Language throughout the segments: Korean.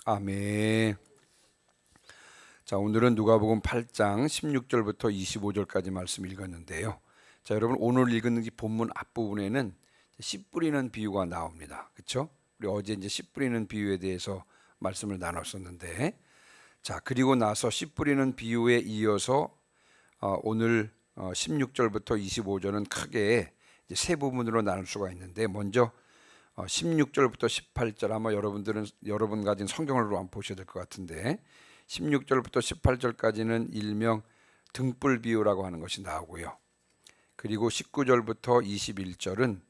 아멘. 자, 오늘은 누가복음 8장 16절부터 25절까지 말씀 읽었는데요. 자, 여러분 오늘 읽은 이 본문 앞부분에는 씨 뿌리는 비유가 나옵니다. 그렇죠? 우리 어제 이제 씨 뿌리는 비유에 대해서 말씀을 나눴었는데, 자, 그리고 나서 씨 뿌리는 비유에 이어서 오늘 16절부터 25절은 크게 이제 세 부분으로 나눌 수가 있는데, 먼저 16절부터 18절, 아마 여러분 가진 성경으로 한번 보셔야 될 것 같은데, 16절부터 18절까지는 일명 등불 비유라고 하는 것이 나오고요. 그리고 19절부터 21절은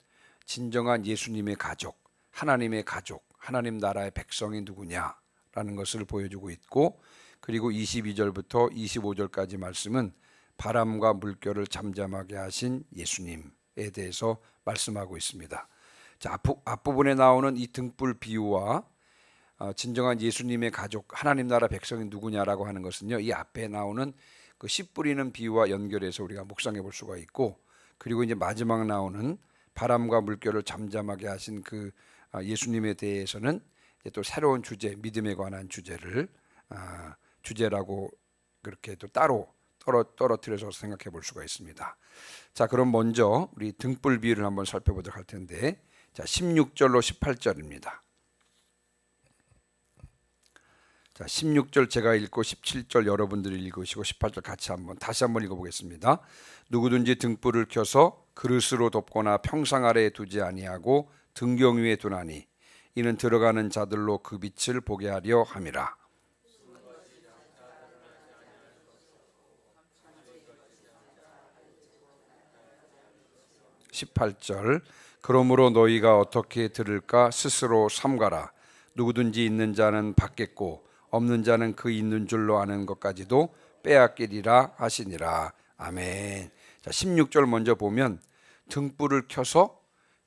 진정한 예수님의 가족, 하나님의 가족, 하나님 나라의 백성이 누구냐라는 것을 보여주고 있고, 그리고 22절부터 25절까지 말씀은 바람과 물결을 잠잠하게 하신 예수님에 대해서 말씀하고 있습니다. 자, 앞부분에 나오는 이 등불 비유와 진정한 예수님의 가족, 하나님 나라 백성이 누구냐라고 하는 것은요, 이 앞에 나오는 그 씨 뿌리는 비유와 연결해서 우리가 묵상해 볼 수가 있고, 그리고 이제 마지막 나오는 바람과 물결을 잠잠하게 하신 그 예수님에 대해서는 이제 또 새로운 주제, 믿음에 관한 주제라고 그렇게 또 따로 떨어뜨려서 생각해 볼 수가 있습니다. 자, 그럼 먼저 우리 등불 비유를 한번 살펴보도록 할 텐데, 자, 16절로 18절입니다. 자, 16절 제가 읽고 17절 여러분들이 읽으시고 18절 다시 한번 읽어보겠습니다. 누구든지 등불을 켜서 그릇으로 덮거나 평상 아래에 두지 아니하고 등경 위에 두나니 이는 들어가는 자들로 그 빛을 보게 하려 함이라. 18절 그러므로 너희가 어떻게 들을까 스스로 삼가라. 누구든지 있는 자는 받겠고 없는 자는 그 있는 줄로 아는 것까지도 빼앗기리라 하시니라. 아멘. 자, 16절 먼저 보면 등불을 켜서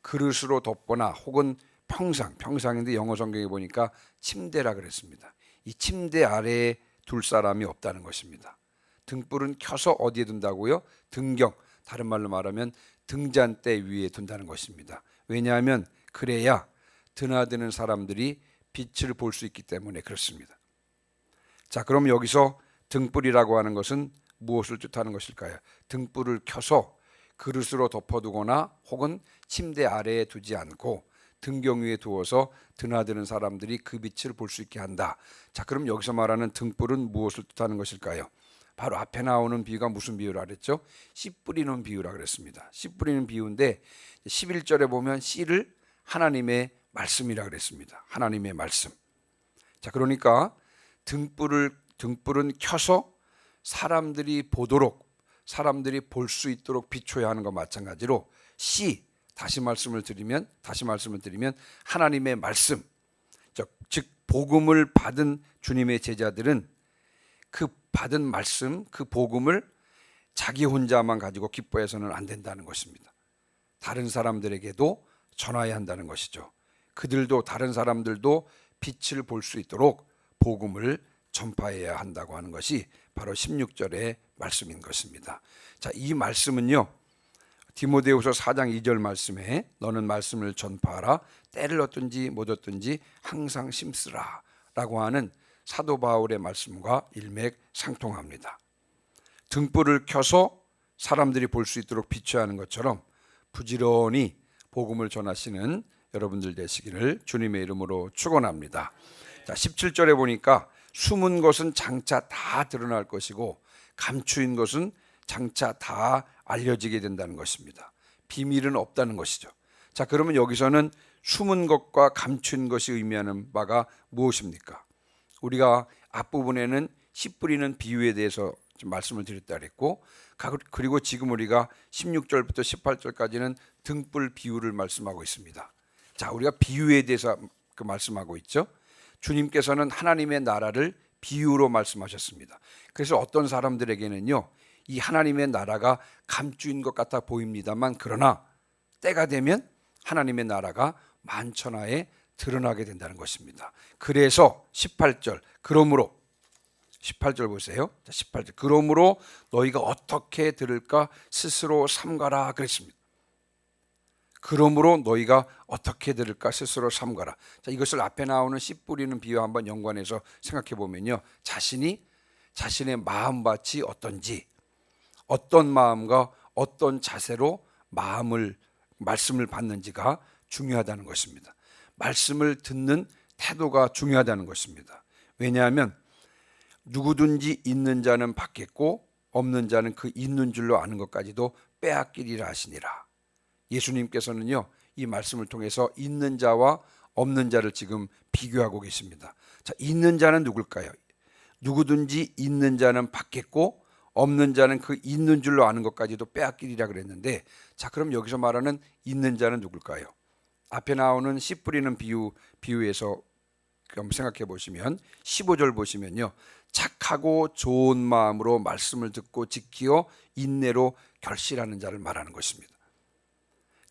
그릇으로 덮거나 혹은 평상인데 영어 성경에 보니까 침대라 그랬습니다. 이 침대 아래에 둘 사람이 없다는 것입니다. 등불은 켜서 어디에 둔다고요? 등경, 다른 말로 말하면 등잔대 위에 둔다는 것입니다. 왜냐하면 그래야 드나드는 사람들이 빛을 볼 수 있기 때문에 그렇습니다. 자, 그럼 여기서 등불이라고 하는 것은 무엇을 뜻하는 것일까요? 등불을 켜서 그릇으로 덮어두거나 혹은 침대 아래에 두지 않고 등경 위에 두어서 드나드는 사람들이 그 빛을 볼 수 있게 한다. 자, 그럼 여기서 말하는 등불은 무엇을 뜻하는 것일까요? 바로 앞에 나오는 비유가 무슨 비유라 그랬죠? 씨 뿌리는 비유라 그랬습니다. 씨 뿌리는 비유인데 11절에 보면 씨를 하나님의 말씀이라 그랬습니다. 하나님의 말씀. 자, 그러니까 등불은 켜서 사람들이 보도록, 사람들이 볼 수 있도록 비춰야 하는 것 마찬가지로 씨, 다시 말씀을 드리면 하나님의 말씀, 즉 복음을 받은 주님의 제자들은 그 받은 말씀, 그 복음을 자기 혼자만 가지고 기뻐해서는 안 된다는 것입니다. 다른 사람들에게도 전해야 한다는 것이죠. 다른 사람들도 빛을 볼 수 있도록 복음을 전파해야 한다고 하는 것이 바로 16절의 말씀인 것입니다. 자, 이 말씀은요, 디모데후서 4장 2절 말씀에 너는 말씀을 전파하라, 때를 얻든지 못 얻든지 항상 심쓰라 라고 하는 사도 바울의 말씀과 일맥상통합니다. 등불을 켜서 사람들이 볼 수 있도록 비춰야 하는 것처럼 부지런히 복음을 전하시는 여러분들 되시기를 주님의 이름으로 축원합니다. 자, 17절에 보니까 숨은 것은 장차 다 드러날 것이고 감추인 것은 장차 다 알려지게 된다는 것입니다. 비밀은 없다는 것이죠. 자, 그러면 여기서는 숨은 것과 감춘 것이 의미하는 바가 무엇입니까? 우리가 앞부분에는 씨 뿌리는 비유에 대해서 좀 말씀을 드렸다 그랬고, 그리고 지금 우리가 16절부터 18절까지는 등불 비유를 말씀하고 있습니다. 자, 우리가 비유에 대해서 말씀하고 있죠. 주님께서는 하나님의 나라를 비유로 말씀하셨습니다. 그래서 어떤 사람들에게는요, 이 하나님의 나라가 감추인 것 같아 보입니다만, 그러나 때가 되면 하나님의 나라가 만천하에 드러나게 된다는 것입니다. 그래서 18절, 그러므로 18절 보세요. 18절, 그러므로 너희가 어떻게 들을까 스스로 삼가라 그랬습니다. 그러므로 너희가 어떻게 들을까 스스로 삼가라. 자, 이것을 앞에 나오는 씨 뿌리는 비유와 한번 연관해서 생각해 보면요, 자신의 마음밭이 어떤지, 어떤 마음과 어떤 자세로 말씀을 받는지가 중요하다는 것입니다. 말씀을 듣는 태도가 중요하다는 것입니다. 왜냐하면 누구든지 있는 자는 받겠고 없는 자는 그 있는 줄로 아는 것까지도 빼앗기리라 하시니라. 예수님께서는요, 이 말씀을 통해서 있는 자와 없는 자를 지금 비교하고 계십니다. 자, 있는 자는 누굴까요? 누구든지 있는 자는 받겠고 없는 자는 그 있는 줄로 아는 것까지도 빼앗기리라 그랬는데, 자, 그럼 여기서 말하는 있는 자는 누굴까요? 앞에 나오는 씨 뿌리는 비유에서 한번 생각해 보시면 15절 보시면요, 착하고 좋은 마음으로 말씀을 듣고 지키어 인내로 결실하는 자를 말하는 것입니다.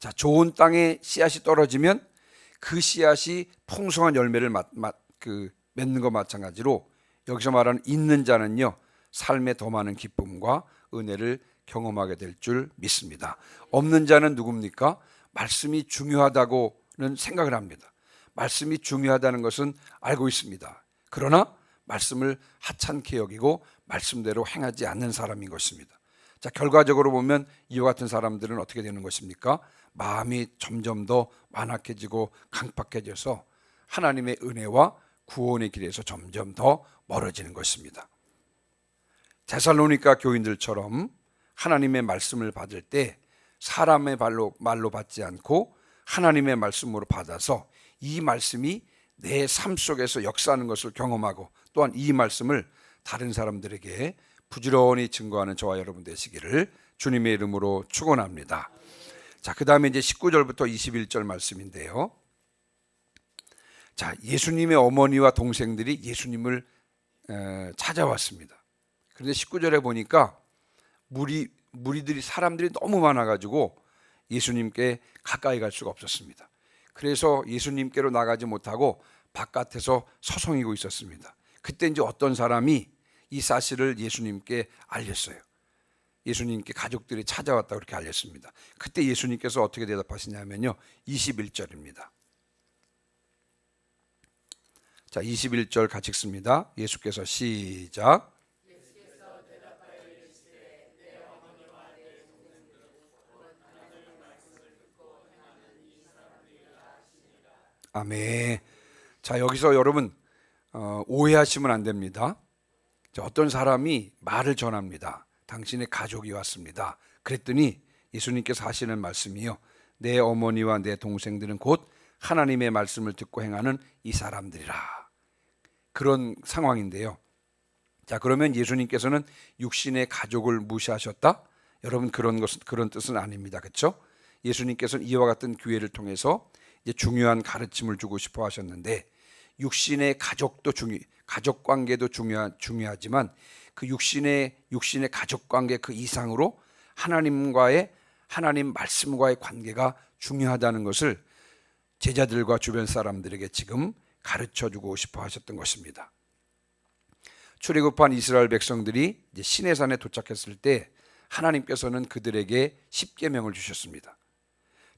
자, 좋은 땅에 씨앗이 떨어지면 그 씨앗이 풍성한 열매를 맺는 것 마찬가지로 여기서 말하는 있는 자는요, 삶에 더 많은 기쁨과 은혜를 경험하게 될 줄 믿습니다. 없는 자는 누굽니까? 말씀이 중요하다고는 생각을 합니다. 말씀이 중요하다는 것은 알고 있습니다. 그러나 말씀을 하찮게 여기고 말씀대로 행하지 않는 사람인 것입니다. 자, 결과적으로 보면 이와 같은 사람들은 어떻게 되는 것입니까? 마음이 점점 더 완악해지고 강팍해져서 하나님의 은혜와 구원의 길에서 점점 더 멀어지는 것입니다. 데살로니가 교인들처럼 하나님의 말씀을 받을 때 사람의 말로 받지 않고 하나님의 말씀으로 받아서 이 말씀이 내 삶 속에서 역사하는 것을 경험하고 또한 이 말씀을 다른 사람들에게 부지런히 증거하는 저와 여러분 되시기를 주님의 이름으로 축원합니다. 자, 그 다음에 이제 19절부터 21절 말씀인데요. 자, 예수님의 어머니와 동생들이 예수님을 찾아왔습니다. 그런데 19절에 보니까 사람들이 너무 많아가지고 예수님께 가까이 갈 수가 없었습니다. 그래서 예수님께로 나가지 못하고 바깥에서 서성이고 있었습니다. 그때 이제 어떤 사람이 이 사실을 예수님께 알렸어요. 예수님께 가족들이 찾아왔다고 그렇게 알렸습니다. 그때 예수님께서 어떻게 대답하시냐면요, 21절입니다. 자, 21절 같이 읽습니다. 예수께서 시작. 아멘. 자, 여기서 여러분 오해하시면 안 됩니다. 자, 어떤 사람이 말을 전합니다. 당신의 가족이 왔습니다. 그랬더니 예수님께서 하시는 말씀이요, 내 어머니와 내 동생들은 곧 하나님의 말씀을 듣고 행하는 이 사람들이라. 그런 상황인데요. 자, 그러면 예수님께서는 육신의 가족을 무시하셨다? 여러분, 그런 뜻은 아닙니다. 그렇죠? 예수님께서는 이와 같은 기회를 통해서 이제 중요한 가르침을 주고 싶어 하셨는데, 육신의 가족도 가족 관계도 중요하지만 그 육신의 가족 관계 그 이상으로 하나님 말씀과의 관계가 중요하다는 것을 제자들과 주변 사람들에게 지금 가르쳐 주고 싶어 하셨던 것입니다. 출애굽한 이스라엘 백성들이 이제 시내산에 도착했을 때 하나님께서는 그들에게 십계명을 주셨습니다.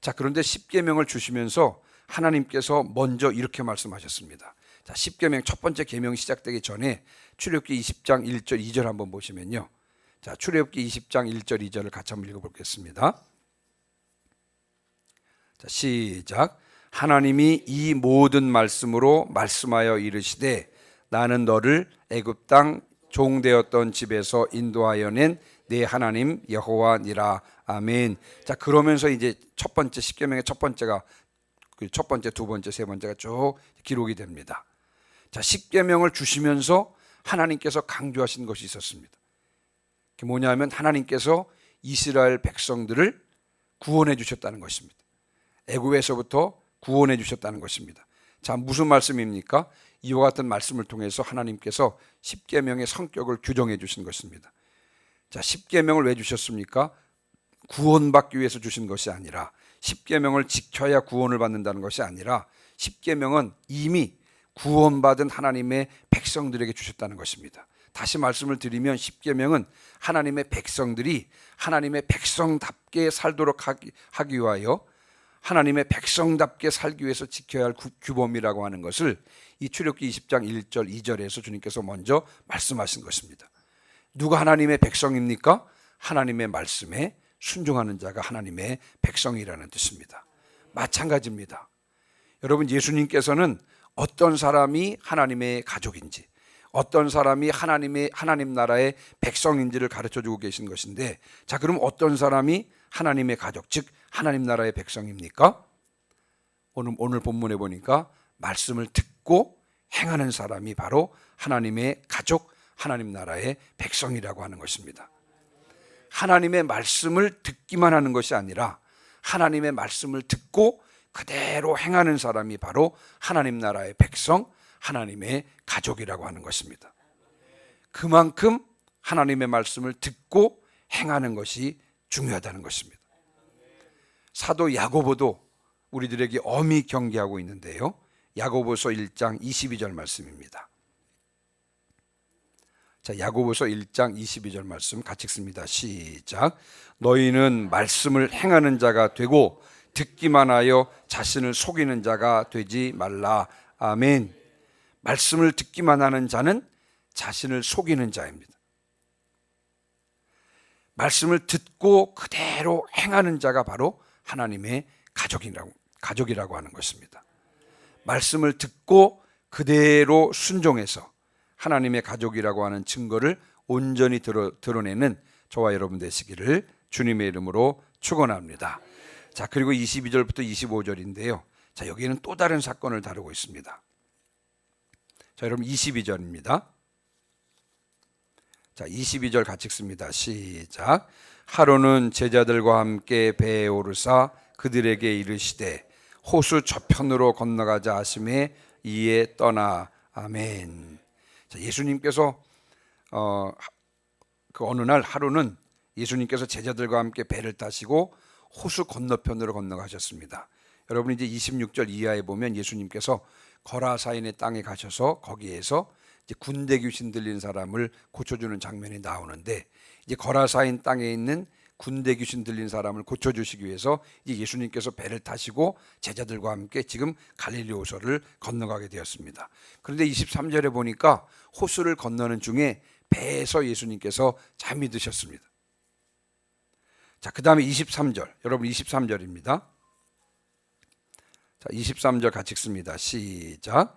자, 그런데 십계명을 주시면서 하나님께서 먼저 이렇게 말씀하셨습니다. 자, 십계명 첫 번째 계명이 시작되기 전에 출애굽기 20장 1절 2절 한번 보시면요. 자, 출애굽기 20장 1절 2절을 같이 한번 읽어보겠습니다. 자, 시작. 하나님이 이 모든 말씀으로 말씀하여 이르시되 나는 너를 애굽 땅 종되었던 집에서 인도하여 낸 내 하나님 여호와니라. 아멘. 자, 그러면서 이제 첫 번째 십계명의 첫 번째가 첫 번째, 두 번째, 세 번째가 쭉 기록이 됩니다. 자, 십계명을 주시면서 하나님께서 강조하신 것이 있었습니다. 그게 뭐냐면 하나님께서 이스라엘 백성들을 구원해 주셨다는 것입니다. 애굽에서부터 구원해 주셨다는 것입니다. 자, 무슨 말씀입니까? 이와 같은 말씀을 통해서 하나님께서 십계명의 성격을 규정해 주신 것입니다. 자, 십계명을 왜 주셨습니까? 구원받기 위해서 주신 것이 아니라, 십계명을 지켜야 구원을 받는다는 것이 아니라, 십계명은 이미 구원받은 하나님의 백성들에게 주셨다는 것입니다. 다시 말씀을 드리면 십계명은 하나님의 백성들이 하나님의 백성답게 살도록 하기 위하여 하나님의 백성답게 살기 위해서 지켜야 할 규범이라고 하는 것을 이 출애굽기 20장 1절 2절에서 주님께서 먼저 말씀하신 것입니다. 누가 하나님의 백성입니까? 하나님의 말씀에 순종하는 자가 하나님의 백성이라는 뜻입니다. 마찬가지입니다. 여러분, 예수님께서는 어떤 사람이 하나님의 가족인지, 어떤 사람이 하나님 나라의 백성인지를 가르쳐주고 계신 것인데, 자, 그럼 어떤 사람이 하나님의 가족, 즉 하나님 나라의 백성입니까? 오늘 본문에 보니까 말씀을 듣고 행하는 사람이 바로 하나님의 가족, 하나님 나라의 백성이라고 하는 것입니다. 하나님의 말씀을 듣기만 하는 것이 아니라 하나님의 말씀을 듣고 그대로 행하는 사람이 바로 하나님 나라의 백성, 하나님의 가족이라고 하는 것입니다. 그만큼 하나님의 말씀을 듣고 행하는 것이 중요하다는 것입니다. 사도 야고보도 우리들에게 엄히 경계하고 있는데요, 야고보서 1장 22절 말씀입니다. 자, 야고보서 1장 22절 말씀 같이 읽습니다. 시작. 너희는 말씀을 행하는 자가 되고 듣기만 하여 자신을 속이는 자가 되지 말라. 아멘. 말씀을 듣기만 하는 자는 자신을 속이는 자입니다. 말씀을 듣고 그대로 행하는 자가 바로 하나님의 가족이라고 하는 것입니다. 말씀을 듣고 그대로 순종해서 하나님의 가족이라고 하는 증거를 온전히 드러내는 저와 여러분 되시기를 주님의 이름으로 축원합니다. 자, 그리고 22절부터 25절인데요. 자, 여기는 또 다른 사건을 다루고 있습니다. 자, 여러분 22절입니다. 자, 22절 같이 읽습니다. 시작. 하루는 제자들과 함께 배에 오르사 그들에게 이르시되 호수 저편으로 건너가자 하심에 이에 떠나. 아멘. 자, 예수님께서 그 어느 날 하루는 예수님께서 제자들과 함께 배를 타시고 호수 건너편으로 건너가셨습니다. 여러분, 이제 26절 이하에 보면 예수님께서 거라사인의 땅에 가셔서 거기에서 이제 군대 귀신 들린 사람을 고쳐주는 장면이 나오는데, 이제 거라사인 땅에 있는 군대 귀신 들린 사람을 고쳐주시기 위해서 이제 예수님께서 배를 타시고 제자들과 함께 지금 갈릴리 호수를 건너가게 되었습니다. 그런데 23절에 보니까 호수를 건너는 중에 배에서 예수님께서 잠이 드셨습니다. 자, 그 다음에 23절, 여러분 23절입니다. 자, 23절 같이 읽습니다. 시작.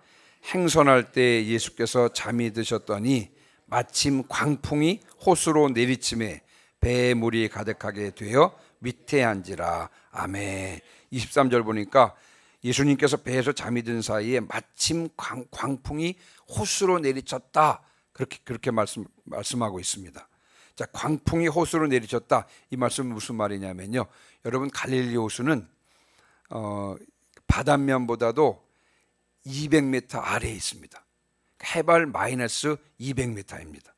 행선할 때 예수께서 잠이 드셨더니 마침 광풍이 호수로 내리침에 배에 물이 가득하게 되어 밑에 앉으라. 아멘. 23절 보니까 예수님께서 배에서 잠이 든 사이에 마침 광풍이 호수로 내리쳤다, 그렇게 말씀하고 있습니다. 자, 광풍이 호수로 내리쳤다, 이 말씀은 무슨 말이냐면요, 여러분 갈릴리 호수는 바닷면보다도 200m 아래에 있습니다. 해발 마이너스 200m입니다.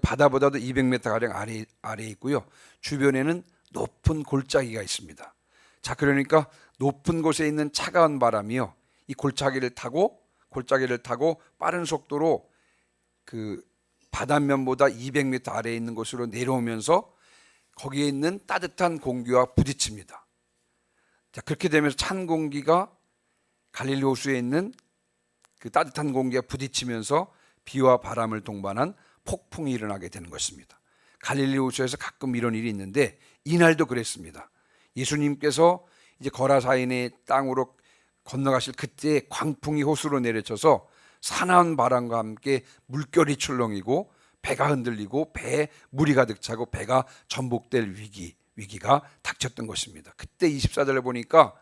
바다보다도 200m 가량 아래에 있고요, 주변에는 높은 골짜기가 있습니다. 자, 그러니까 높은 곳에 있는 차가운 바람이요, 이 골짜기를 타고 빠른 속도로 그 바닷면보다 200m 아래에 있는 곳으로 내려오면서 거기에 있는 따뜻한 공기와 부딪힙니다. 자, 그렇게 되면서 찬 공기가 갈릴리 호수에 있는 그 따뜻한 공기가 부딪히면서 비와 바람을 동반한 폭풍이 일어나게 되는 것입니다. 갈릴리 호수에서 가끔 이런 일이 있는데 이날도 그랬습니다. 예수님께서 이제 거라사인의 땅으로 건너가실 그때 광풍이 호수로 내려쳐서 사나운 바람과 함께 물결이 출렁이고 배가 흔들리고 배에 물이 가득 차고 배가 전복될 위기가 닥쳤던 것입니다. 그때 24절에 보니까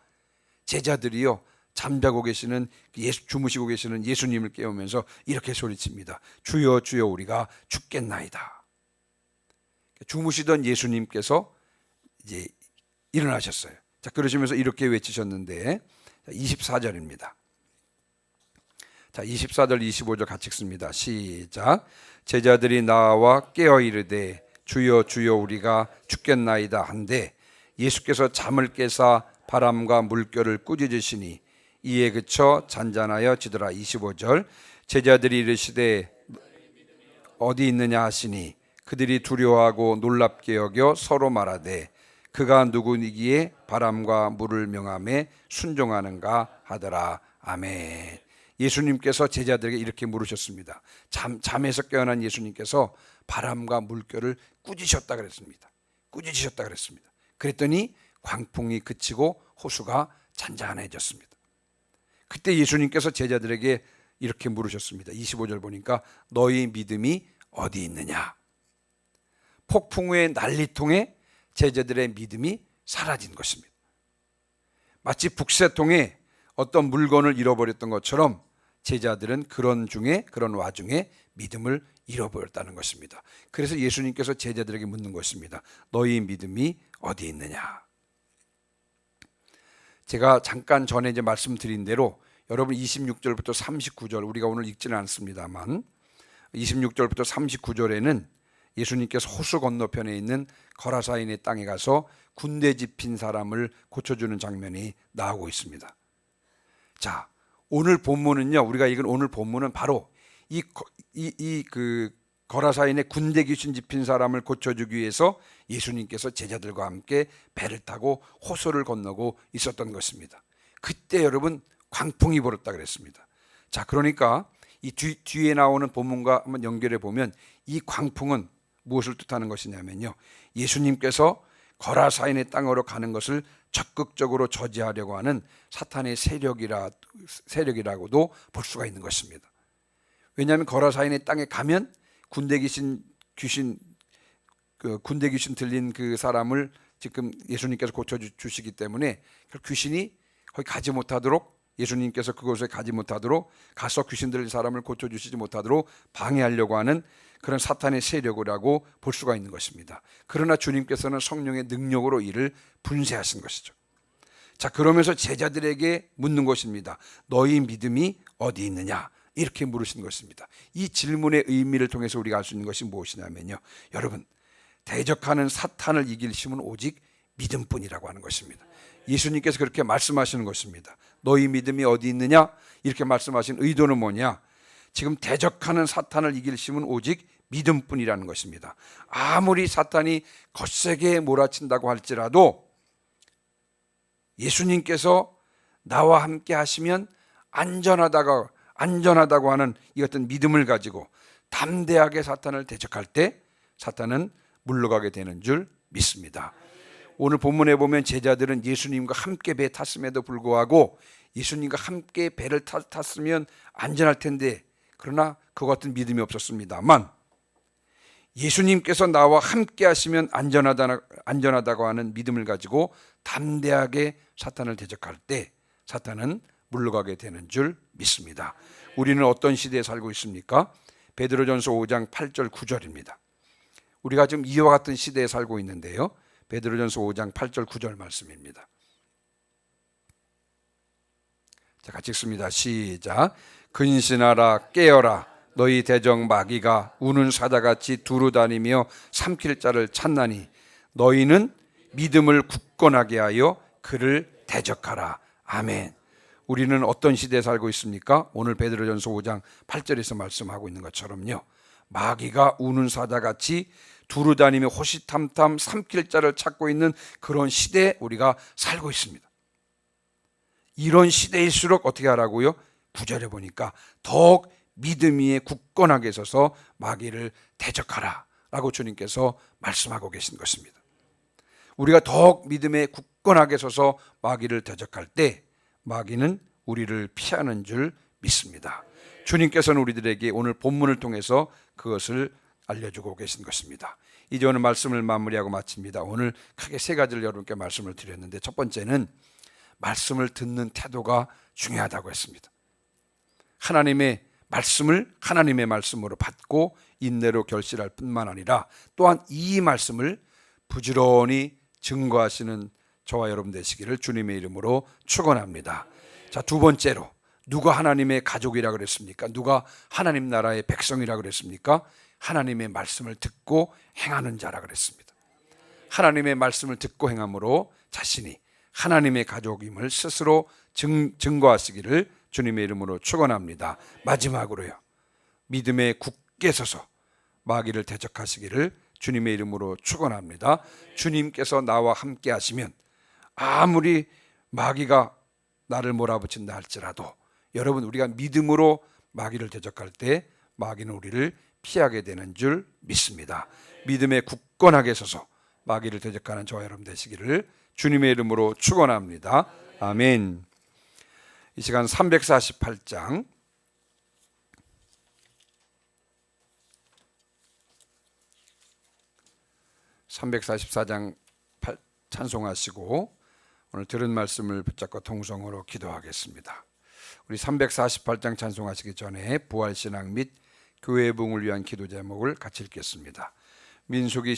제자들이요, 잠자고 계시는 주무시고 계시는 예수님을 깨우면서 이렇게 소리칩니다. 주여 주여 우리가 죽겠나이다. 주무시던 예수님께서 이제 일어나셨어요. 자, 그러시면서 이렇게 외치셨는데 24절입니다. 자, 24절 25절 같이 읽습니다. 시작. 제자들이 나와 깨어 이르되 주여 주여 우리가 죽겠나이다 한데 예수께서 잠을 깨사 바람과 물결을 꾸짖으시니 이에 그쳐 잔잔하여 지더라. 25절. 제자들이 이르시되 어디 있느냐 하시니 그들이 두려워하고 놀랍게 여겨 서로 말하되 그가 누구이기에 바람과 물을 명함에 순종하는가 하더라. 아멘. 예수님께서 제자들에게 이렇게 물으셨습니다. 잠에서 깨어난 예수님께서 바람과 물결을 꾸짖으셨다 그랬습니다. 꾸짖으셨다 그랬습니다. 그랬더니 광풍이 그치고 호수가 잔잔해졌습니다. 그때 예수님께서 제자들에게 이렇게 물으셨습니다. 25절 보니까 너희 믿음이 어디 있느냐? 폭풍 후의 난리통에 제자들의 믿음이 사라진 것입니다. 마치 북새통에 어떤 물건을 잃어버렸던 것처럼 제자들은 그런 와중에 믿음을 잃어버렸다는 것입니다. 그래서 예수님께서 제자들에게 묻는 것입니다. 너희 믿음이 어디 있느냐? 제가 잠깐 전에 이제 말씀드린 대로 여러분 26절부터 39절 우리가 오늘 읽지는 않습니다만 26절부터 39절에는 예수님께서 호수 건너편에 있는 거라사인의 땅에 가서 군대 집힌 사람을 고쳐주는 장면이 나오고 있습니다. 자, 오늘 본문은요, 우리가 읽은 오늘 본문은 바로 그 거라사인의 군대 귀신 집힌 사람을 고쳐주기 위해서 예수님께서 제자들과 함께 배를 타고 호수를 건너고 있었던 것입니다. 그때 여러분 광풍이 불었다 그랬습니다. 자, 그러니까 이 뒤에 나오는 본문과 한번 연결해 보면 이 광풍은 무엇을 뜻하는 것이냐면요, 예수님께서 거라사인의 땅으로 가는 것을 적극적으로 저지하려고 하는 사탄의 세력이라고도 볼 수가 있는 것입니다. 왜냐하면 거라사인의 땅에 가면 군대 귀신 들린 그 사람을 지금 예수님께서 고쳐주시기 때문에 귀신이 거기 가지 못하도록, 예수님께서 그곳에 가지 못하도록, 가서 귀신 들린 사람을 고쳐주시지 못하도록 방해하려고 하는 그런 사탄의 세력이라고 볼 수가 있는 것입니다. 그러나 주님께서는 성령의 능력으로 이를 분쇄하신 것이죠. 자, 그러면서 제자들에게 묻는 것입니다. 너희 믿음이 어디 있느냐? 이렇게 물으신 것입니다. 이 질문의 의미를 통해서 우리가 알 수 있는 것이 무엇이냐면요, 여러분, 대적하는 사탄을 이길 힘은 오직 믿음뿐이라고 하는 것입니다. 예수님께서 그렇게 말씀하시는 것입니다. 너희 믿음이 어디 있느냐? 이렇게 말씀하신 의도는 뭐냐? 지금 대적하는 사탄을 이길 힘은 오직 믿음뿐이라는 것입니다. 아무리 사탄이 거세게 몰아친다고 할지라도 예수님께서 나와 함께 하시면 안전하다고 하는 이 어떤 믿음을 가지고 담대하게 사탄을 대적할 때 사탄은 물러가게 되는 줄 믿습니다. 오늘 본문에 보면 제자들은 예수님과 함께 배에 탔음에도 불구하고 예수님과 함께 배를 탔으면 안전할 텐데, 그러나 그 같은 믿음이 없었습니다만 예수님께서 나와 함께 하시면 안전하다고 하는 믿음을 가지고 담대하게 사탄을 대적할 때 사탄은 물러가게 되는 줄 믿습니다. 우리는 어떤 시대에 살고 있습니까? 베드로전서 5장 8절 9절입니다. 우리가 지금 이와 같은 시대에 살고 있는데요, 베드로전서 5장 8절 9절 말씀입니다. 자, 같이 읽습니다. 시작. 근신하라, 깨어라. 너희 대적 마귀가 우는 사자같이 두루 다니며 삼킬 자를 찾나니 너희는 믿음을 굳건하게 하여 그를 대적하라. 아멘. 우리는 어떤 시대에 살고 있습니까? 오늘 베드로전서 5장 8절에서 말씀하고 있는 것처럼요, 마귀가 우는 사자같이 두루 다니며 호시탐탐 삼킬 자를 찾고 있는 그런 시대에 우리가 살고 있습니다. 이런 시대일수록 어떻게 하라고요? 9절에 보니까 더욱 믿음 위에 굳건하게 서서 마귀를 대적하라 라고 주님께서 말씀하고 계신 것입니다. 우리가 더욱 믿음에 굳건하게 서서 마귀를 대적할 때 마귀는 우리를 피하는 줄 믿습니다. 주님께서는 우리들에게 오늘 본문을 통해서 그것을 알려주고 계신 것입니다. 이제 오늘 말씀을 마무리하고 마칩니다. 오늘 크게 세 가지를 여러분께 말씀을 드렸는데, 첫 번째는 말씀을 듣는 태도가 중요하다고 했습니다. 하나님의 말씀을 하나님의 말씀으로 받고 인내로 결실할 뿐만 아니라 또한 이 말씀을 부지런히 증거하시는 저와 여러분 되시기를 주님의 이름으로 축원합니다. 자, 두 번째로, 누가 하나님의 가족이라 그랬습니까? 누가 하나님 나라의 백성이라 그랬습니까? 하나님의 말씀을 듣고 행하는 자라 그랬습니다. 하나님의 말씀을 듣고 행함으로 자신이 하나님의 가족임을 스스로 증거하시기를 주님의 이름으로 축원합니다. 마지막으로요, 믿음에 굳게 서서 마귀를 대적하시기를 주님의 이름으로 축원합니다. 주님께서 나와 함께 하시면 아무리 마귀가 나를 몰아붙인다 할지라도 여러분, 우리가 믿음으로 마귀를 대적할 때 마귀는 우리를 피하게 되는 줄 믿습니다. 믿음에 굳건하게 서서 마귀를 대적하는 저와 여러분 되시기를 주님의 이름으로 축원합니다. 아멘. 이 시간 348장 찬송하시고 오늘 들은 말씀을 붙잡고 통성으로 기도하겠습니다. 우리 348장 찬송하시기 전에 부활신앙 및 교회의 부흥을 위한 기도 제목을 같이 읽겠습니다. 민수기